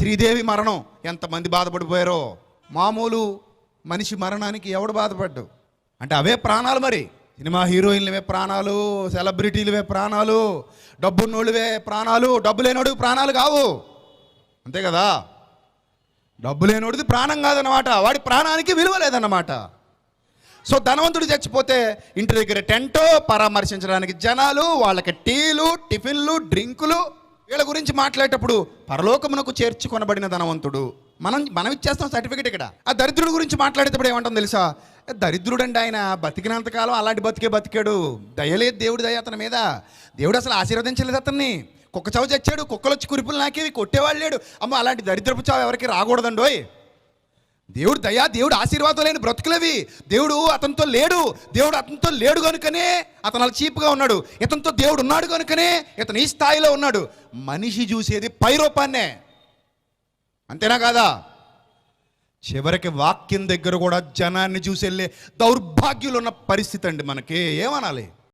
శ్రీదేవి మరణం ఎంతమంది బాధపడిపోయారో. మామూలు మనిషి మరణానికి ఎవడు బాధపడ్డు అంటే అవే ప్రాణాలు. మరి సినిమా హీరోయిన్లవే ప్రాణాలు, సెలబ్రిటీలవే ప్రాణాలు, డబ్బున్నోళ్ళవే ప్రాణాలు. డబ్బు లేనోడు ప్రాణాలు కావు, అంతే కదా. డబ్బు లేనోడిది ప్రాణం కాదన్నమాట, వాడి ప్రాణానికి విలువ లేదన్నమాట. సో ధనవంతుడు చచ్చిపోతే ఇంటి దగ్గర టెంటో, పరామర్శించడానికి జనాలు, వాళ్ళకి టీలు, టిఫిన్లు, డ్రింకులు. వీళ్ళ గురించి మాట్లాడేటప్పుడు పరలోకమునకు చేర్చుకొనబడిన ధనవంతుడు, మనం ఇచ్చేస్తాం సర్టిఫికెట్. ఇక్కడ ఆ దరిద్రుడి గురించి మాట్లాడేటప్పుడు ఏమంటాం తెలుసా? దరిద్రుడండి ఆయన, బతికినంతకాలం అలాంటి బతికాడు. దయలేదు దేవుడి దయ అతని మీద. దేవుడు అసలు ఆశీర్వదించలేదు అతన్ని. కుక్క చావు చచ్చాడు, కుక్కలు వచ్చి కురిపులు నాకేవి, కొట్టేవాళ్ళు లేడు. అమ్మ అలాంటి దరిద్రపు చావు ఎవరికి రాకూడదండోయ్. దేవుడు దయ, దేవుడు ఆశీర్వాదం లేని బ్రతుకులవి. దేవుడు అతనితో లేడు కనుకనే అతను అలా చీప్గా ఉన్నాడు. ఇతనితో దేవుడు ఉన్నాడు కనుకనే ఇతను ఈ స్థాయిలో ఉన్నాడు. మనిషి చూసేది పై రూపాన్నే, అంతేనా కాదా? చివరికి వాక్యం దగ్గర కూడా జనాన్ని చూసి వెళ్ళే దౌర్భాగ్యులు ఉన్న పరిస్థితి అండి మనకి. ఏమనాలి?